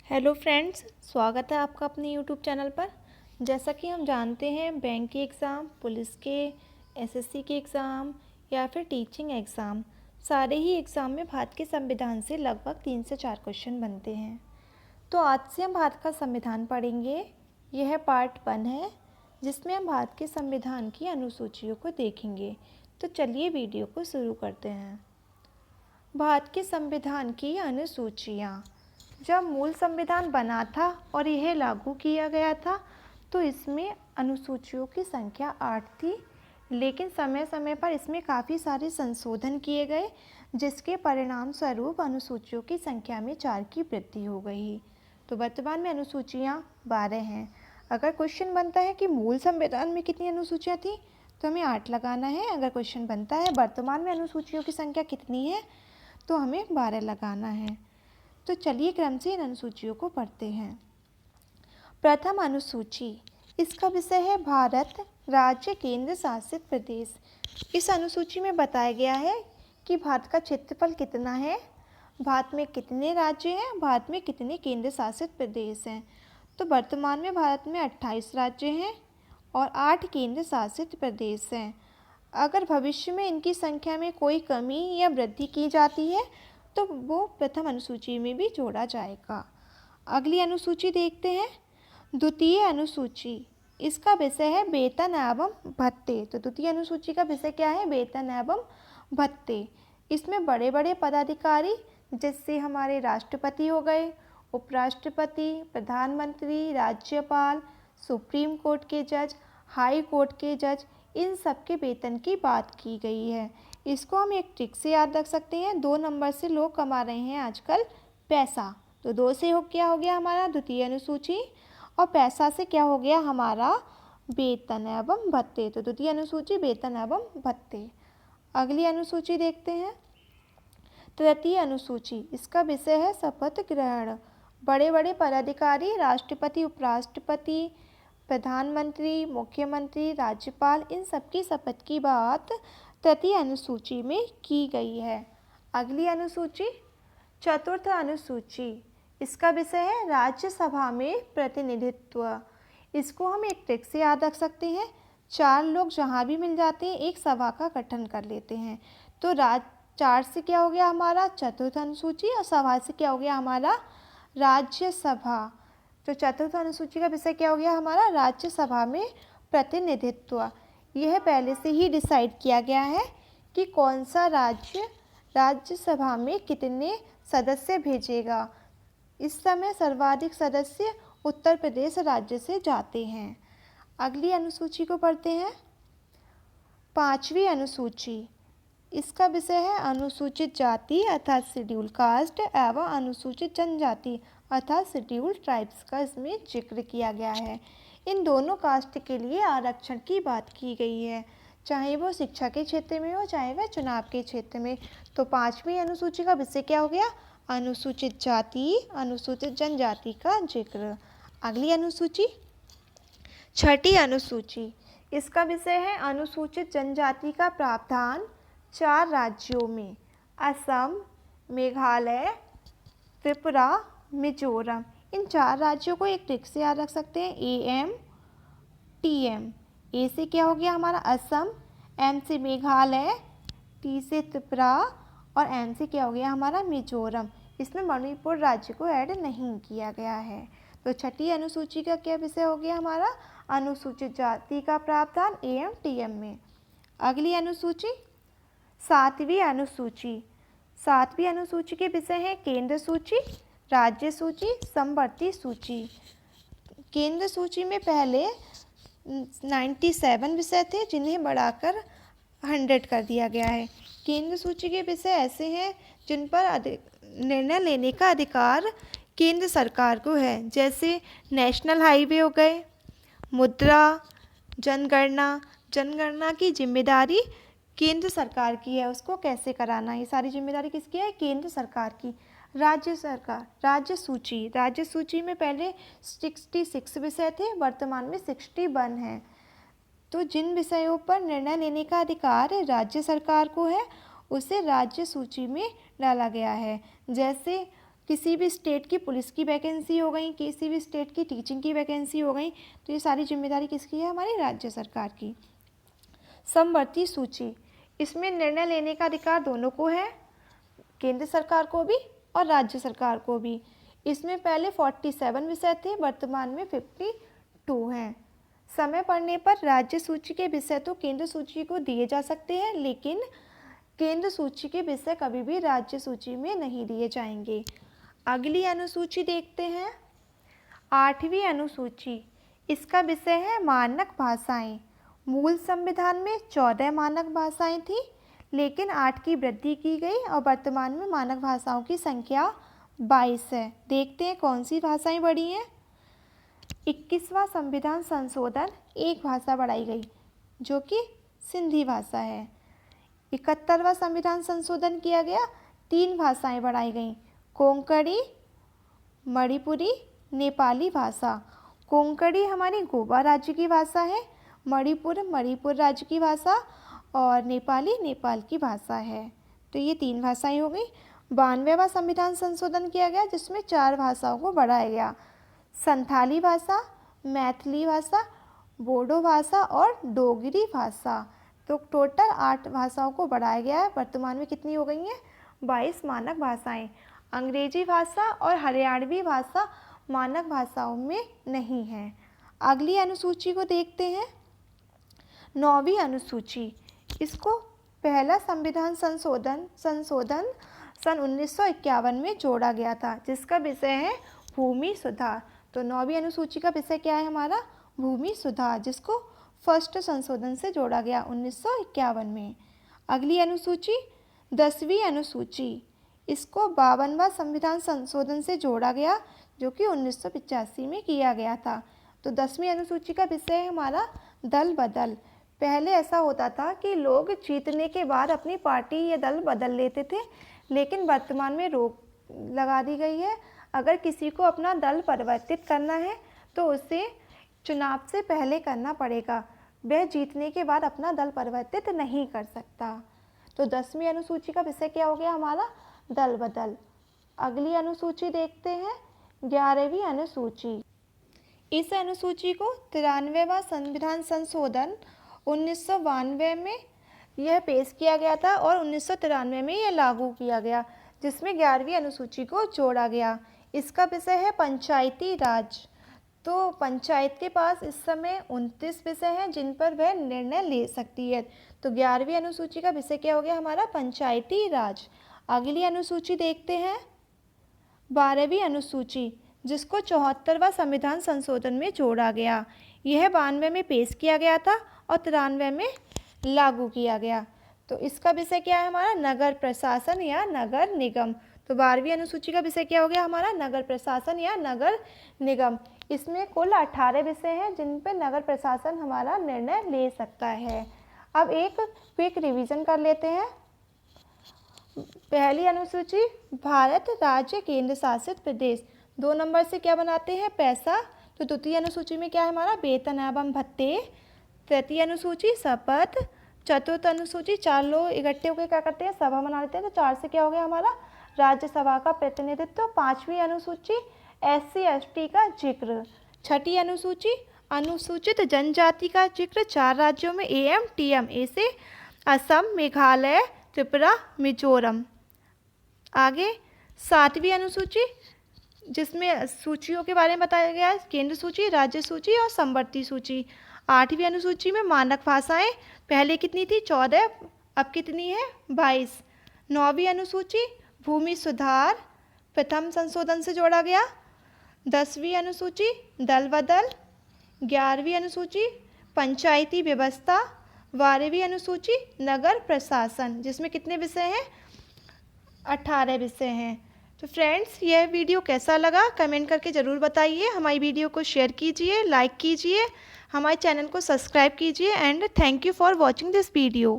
Hello friends, स्वागत है आपका अपने यूट्यूब चैनल पर। जैसा कि हम जानते हैं, बैंक के एग्ज़ाम, पुलिस के, एसएससी के एग्ज़ाम या फिर टीचिंग एग्ज़ाम, सारे ही एग्ज़ाम में भारत के संविधान से लगभग 3 से 4 क्वेश्चन बनते हैं। तो आज से हम भारत का संविधान पढ़ेंगे। यह पार्ट 1 है, जिसमें हम भारत के संविधान की अनुसूचियों को देखेंगे। तो चलिए वीडियो को शुरू करते हैं। भारत के संविधान की अनुसूचियाँ। जब मूल संविधान बना था और यह लागू किया गया था तो इसमें अनुसूचियों की संख्या 8 थी, लेकिन समय समय पर इसमें काफ़ी सारे संशोधन किए गए, जिसके परिणाम स्वरूप अनुसूचियों की संख्या में 4 की वृद्धि हो गई। तो वर्तमान में अनुसूचियाँ 12 हैं। अगर क्वेश्चन बनता है कि मूल संविधान में कितनी अनुसूचियाँ थी तो हमें 8 लगाना है। अगर क्वेश्चन बनता है वर्तमान में अनुसूचियों की संख्या कितनी है तो हमें 12 लगाना है। तो चलिए क्रम से इन अनुसूचियों को पढ़ते हैं। प्रथम अनुसूची, इसका विषय है भारत राज्य केंद्र शासित प्रदेश। इस अनुसूची में बताया गया है कि भारत का क्षेत्रफल कितना है, भारत में कितने राज्य हैं, भारत में कितने केंद्र शासित प्रदेश हैं। तो वर्तमान में भारत में 28 राज्य हैं और 8 केंद्र शासित प्रदेश हैं। अगर भविष्य में इनकी संख्या में कोई कमी या वृद्धि की जाती है तो वो प्रथम अनुसूची में भी जोड़ा जाएगा। अगली अनुसूची देखते हैं। द्वितीय अनुसूची, इसका विषय है वेतन एवं भत्ते। तो द्वितीय अनुसूची का विषय क्या है? वेतन एवं भत्ते। इसमें बड़े बड़े पदाधिकारी, जिससे हमारे राष्ट्रपति हो गए, उपराष्ट्रपति, प्रधानमंत्री, राज्यपाल, सुप्रीम कोर्ट के जज, हाई कोर्ट के जज, इन सब के वेतन की बात की गई है। इसको हम एक ट्रिक से याद रख सकते हैं। 2 नंबर से लोग कमा रहे हैं आजकल पैसा, तो 2 से क्या हो गया हमारा द्वितीय अनुसूची, और पैसा से क्या हो गया हमारा वेतन एवं भत्ते। तो द्वितीय अनुसूची वेतन एवं भत्ते। अगली अनुसूची देखते हैं। तृतीय अनुसूची, इसका विषय है शपथ ग्रहण। बड़े बड़े पदाधिकारी, राष्ट्रपति, उपराष्ट्रपति, प्रधानमंत्री, मुख्यमंत्री, राज्यपाल, इन सबकी शपथ की बात तृतीय अनुसूची में की गई है। अगली अनुसूची चतुर्थ अनुसूची, इसका विषय है राज्यसभा में प्रतिनिधित्व। इसको हम एक ट्रिक से याद रख सकते हैं। 4 लोग जहाँ भी मिल जाते हैं एक सभा का गठन कर लेते हैं। तो 4 से क्या हो गया हमारा चतुर्थ अनुसूची, और सभा से क्या हो गया हमारा राज्यसभा। तो चतुर्थ अनुसूची का विषय क्या हो गया हमारा राज्यसभा में प्रतिनिधित्व। यह पहले से ही डिसाइड किया गया है कि कौन सा राज्य राज्यसभा में कितने सदस्य भेजेगा। इस समय सर्वाधिक सदस्य उत्तर प्रदेश राज्य से जाते हैं। अगली अनुसूची को पढ़ते हैं। 5वीं अनुसूची, इसका विषय है अनुसूचित जाति अर्थात शेड्यूल कास्ट एवं अनुसूचित जनजाति अर्थात शेड्यूल ट्राइब्स का इसमें जिक्र किया गया है। इन दोनों कास्ट के लिए आरक्षण की बात की गई है, चाहे वो शिक्षा के क्षेत्र में हो, चाहे वह चुनाव के क्षेत्र में। तो 5वीं अनुसूची का विषय क्या हो गया? अनुसूचित जाति, अनुसूचित जनजाति का जिक्र। अगली अनुसूची 6ठी अनुसूची, इसका विषय है अनुसूचित जनजाति का प्रावधान 4 राज्यों में असम, मेघालय, त्रिपुरा, मिजोरम। इन 4 राज्यों को एक ट्रिक से याद रख सकते हैं, AM, TM। ए से क्या हो गया हमारा असम, M से मेघालय, T से त्रिपुरा और M से क्या हो गया हमारा मिजोरम। इसमें मणिपुर राज्य को ऐड नहीं किया गया है। तो 6ठी अनुसूची का क्या विषय हो गया हमारा? अनुसूचित जाति का प्रावधान AM, TM में। अगली अनुसूची 7वीं अनुसूची। 7वीं अनुसूची के विषय हैं केंद्र सूची, राज्य सूची, समवर्ती सूची। केंद्र सूची में पहले 97 विषय थे, जिन्हें बढ़ाकर 100 कर दिया गया है। केंद्र सूची के विषय ऐसे हैं जिन पर निर्णय लेने का अधिकार केंद्र सरकार को है, जैसे नेशनल हाईवे हो गए, मुद्रा, जनगणना। जनगणना की जिम्मेदारी केंद्र सरकार की है, उसको कैसे कराना है, ये सारी जिम्मेदारी किसकी है? केंद्र सरकार की। राज्य सरकार, राज्य सूची। राज्य सूची में पहले 66 विषय थे, वर्तमान में 61 हैं। तो जिन विषयों पर निर्णय लेने का अधिकार राज्य सरकार को है, उसे राज्य सूची में डाला गया है। जैसे किसी भी स्टेट की पुलिस की वैकेंसी हो गई, किसी भी स्टेट की टीचिंग की वैकेंसी हो गई, तो ये सारी जिम्मेदारी किसकी है? हमारी राज्य सरकार की। समवर्ती सूची, इसमें निर्णय लेने का अधिकार दोनों को है, केंद्र सरकार को भी और राज्य सरकार को भी। इसमें पहले 47 विषय थे, वर्तमान में 52 हैं। समय पड़ने पर राज्य सूची के विषय तो केंद्र सूची को दिए जा सकते हैं, लेकिन केंद्र सूची के विषय कभी भी राज्य सूची में नहीं दिए जाएंगे। अगली अनुसूची देखते हैं, 8वीं अनुसूची। इसका विषय है मानक भाषाएं। मूल संविधान में 14 मानक भाषाएं थी, लेकिन 8 की वृद्धि की गई और वर्तमान में मानक भाषाओं की संख्या 22 है। देखते हैं कौन सी भाषाएं बढ़ी हैं। 21वां संविधान संशोधन, एक भाषा बढ़ाई गई जो कि सिंधी भाषा है। 71वां संविधान संशोधन किया गया, 3 भाषाएं बढ़ाई गई, कोंकणी, मणिपुरी, नेपाली भाषा। कोंकणी हमारी गोवा राज्य की भाषा है, मणिपुर राज्य की भाषा और नेपाली नेपाल की भाषा है। तो ये 3 भाषाएं हो गई। 92वां संविधान संशोधन किया गया, जिसमें 4 भाषाओं को बढ़ाया गया, संथाली भाषा, मैथिली भाषा, बोडो भाषा और डोगरी भाषा। तो टोटल 8 भाषाओं को बढ़ाया गया है। वर्तमान में कितनी हो गई हैं? 22 मानक भाषाएं। अंग्रेजी भाषा और हरियाणवी भाषा मानक भाषाओं में नहीं है। अगली अनुसूची को देखते हैं, 9वीं अनुसूची। इसको पहला संविधान संशोधन सन 1951 में जोड़ा गया था, जिसका विषय है भूमि सुधार। तो 9वीं अनुसूची का विषय क्या है हमारा? भूमि सुधार, जिसको फर्स्ट संशोधन से जोड़ा गया 1951 में। अगली अनुसूची 10वीं अनुसूची। इसको 52वां संविधान संशोधन से जोड़ा गया, जो कि 1985 में किया गया था। तो 10वीं अनुसूची का विषय है हमारा दल बदल। पहले ऐसा होता था कि लोग जीतने के बाद अपनी पार्टी या दल बदल लेते थे, लेकिन वर्तमान में रोक लगा दी गई है। अगर किसी को अपना दल परिवर्तित करना है तो उसे चुनाव से पहले करना पड़ेगा, वह जीतने के बाद अपना दल परिवर्तित नहीं कर सकता। तो 10वीं अनुसूची का विषय क्या हो गया हमारा? दल बदल। अगली अनुसूची देखते हैं, 11वीं अनुसूची। इस अनुसूची को 93वां संविधान संशोधन 1992 में यह पेश किया गया था और 1993 में यह लागू किया गया, जिसमें 11वीं अनुसूची को जोड़ा गया। इसका विषय है पंचायती राज। तो पंचायत के पास इस समय 29 विषय हैं जिन पर वह निर्णय ले सकती है। तो 11वीं अनुसूची का विषय क्या हो गया हमारा? पंचायती राज। अगली अनुसूची देखते हैं, 12वीं अनुसूची, जिसको 74वां संविधान संशोधन में जोड़ा गया। यह 92 में पेश किया गया था और 93 में लागू किया गया। तो इसका विषय क्या है हमारा? नगर प्रशासन या नगर निगम। तो 12वीं अनुसूची का विषय क्या हो गया हमारा? नगर प्रशासन या नगर निगम। इसमें कुल 18 विषय हैं जिन पर नगर प्रशासन हमारा निर्णय ले सकता है। अब एक क्विक रिवीजन कर लेते हैं। पहली अनुसूची, भारत राज्य केंद्र शासित प्रदेश। 2 नंबर से क्या बनाते हैं? पैसा। तो द्वितीय अनुसूची में क्या है हमारा? वेतन एवं भत्ते। तृतीय अनुसूची, शपथ। चतुर्थ अनुसूची, 4 लोग इकट्ठे होकर क्या करते हैं? सभा बना लेते हैं। तो 4 से क्या हो गया हमारा? राज्यसभा का प्रतिनिधित्व। 5वीं अनुसूची, SC ST का जिक्र। 6ठी अनुसूची, अनुसूचित जनजाति का जिक्र 4 राज्यों में AM TM, ए से असम, मेघालय, त्रिपुरा, मिजोरम। आगे 7वीं अनुसूची, जिसमें सूचियों के बारे में बताया गया है, केंद्र सूची, राज्य सूची और समवर्ती सूची। 8वीं अनुसूची में मानक भाषाएं, पहले कितनी थी? 14, अब कितनी है? 22। 9वीं अनुसूची, भूमि सुधार, प्रथम संशोधन से जोड़ा गया। 10वीं अनुसूची, दल बदल। 11वीं अनुसूची, पंचायती व्यवस्था। 12वीं अनुसूची, नगर प्रशासन, जिसमें कितने विषय हैं? 18 विषय हैं। तो फ्रेंड्स, यह वीडियो कैसा लगा कमेंट करके ज़रूर बताइए। हमारी वीडियो को शेयर कीजिए, लाइक कीजिए, हमारे चैनल को सब्सक्राइब कीजिए and thank you for watching this video.